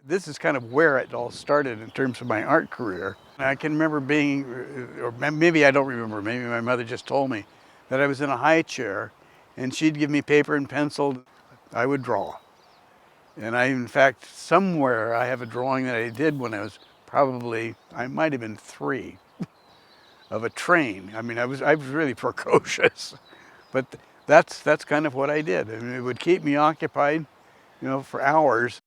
This is kind of where it all started in terms of my art career. I can remember being, or maybe I don't remember, maybe my mother just told me, that I was in a high chair and she'd give me paper and pencil. I would draw. And in fact, somewhere I have a drawing that I did when I was probably, I might have been 3, of a train. I mean, I was really precocious, but that's kind of what I did. I mean, it would keep me occupied, for hours.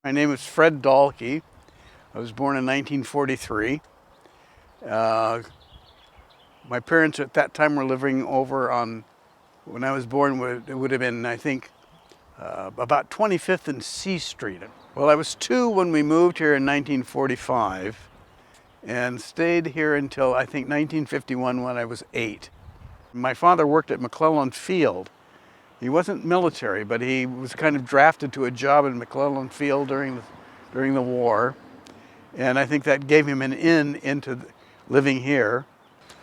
My name is Fred Dalkey. I was born in 1943. My parents at that time were living over on, when I was born, it would have been, I think, about 25th and C Street. Well, I was 2 when we moved here in 1945 and stayed here until, I think, 1951 when I was 8. My father worked at McClellan Field. He wasn't military, but he was kind of drafted to a job in McClellan Field during the war. And I think that gave him an in into living here.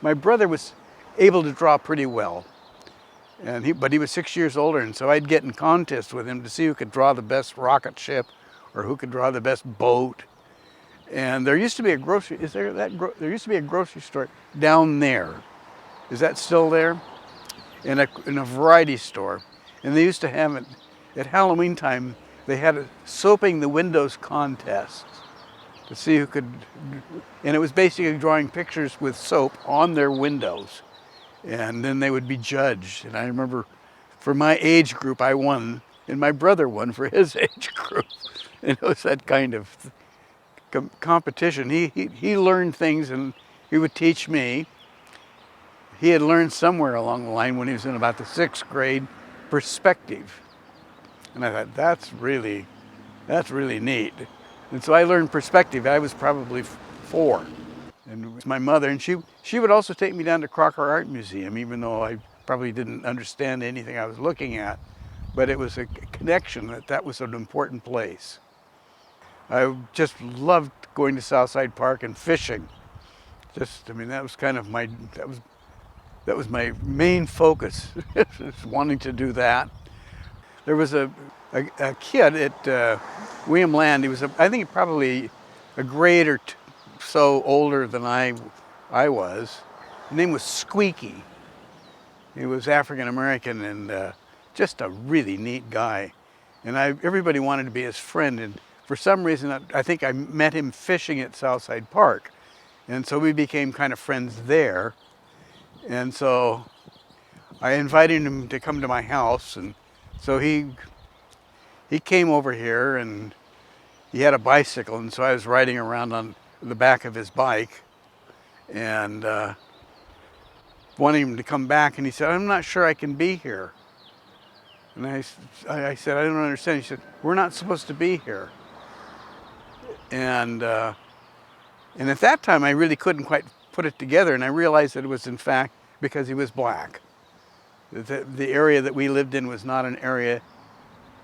My brother was able to draw pretty well, but he was 6 years older, and so I'd get in contests with him to see who could draw the best rocket ship or who could draw the best boat. And there used to be a grocery, there used to be a grocery store down there. Is that still there? In a variety store. And they used to have it at Halloween time. They had a soaping the windows contest to see who could, and it was basically drawing pictures with soap on their windows, and then they would be judged. And I remember for my age group I won, and my brother won for his age group. And it was that kind of competition. He learned things and he would teach me. He had learned somewhere along the line when he was in about the 6th grade perspective. And I thought, that's really neat. And so I learned perspective. I was probably 4. And it was my mother, and she would also take me down to Crocker Art Museum, even though I probably didn't understand anything I was looking at. But it was a connection that was an important place. I just loved going to Southside Park and fishing. That was kind of that was my main focus, wanting to do that. There was a kid at William Land. He was, I think, probably a grade or so older than I was. His name was Squeaky. He was African American and just a really neat guy. And everybody wanted to be his friend. And for some reason, I think I met him fishing at Southside Park. And so we became kind of friends there. And so I invited him to come to my house, and so he came over here, and he had a bicycle, and so I was riding around on the back of his bike and wanting him to come back, and he said, "I'm not sure I can be here." And I said, "I don't understand." He said, "We're not supposed to be here." And at that time I really couldn't quite put it together, and I realized that it was in fact because he was black. The area that we lived in was not an area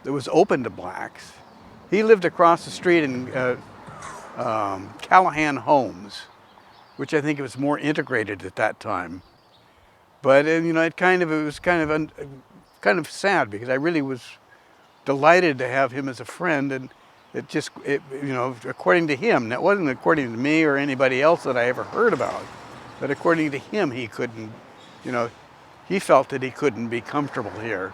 that was open to blacks. He lived across the street in Callahan Homes, which I think was more integrated at that time. But it was kind of sad, because I really was delighted to have him as a friend, and according to him, that wasn't according to me or anybody else that I ever heard about, but according to him, he couldn't, he felt that he couldn't be comfortable here.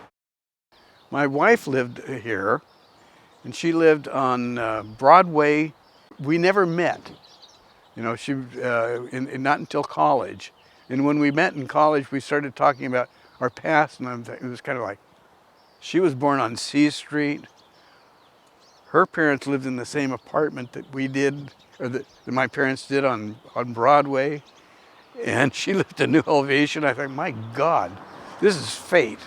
My wife lived here, and she lived on Broadway. We never met, not until college. And when we met in college, we started talking about our past, and it was kind of like, she was born on C Street. Her parents lived in the same apartment that we did, or that my parents did on Broadway. And she lived in New Helvetia. I thought, my God, this is fate.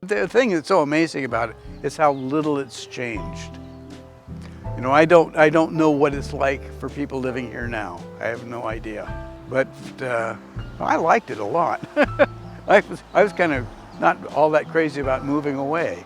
The thing that's so amazing about it is how little it's changed. You know, I don't know what it's like for people living here now. I have no idea. But I liked it a lot. I was kind of not all that crazy about moving away.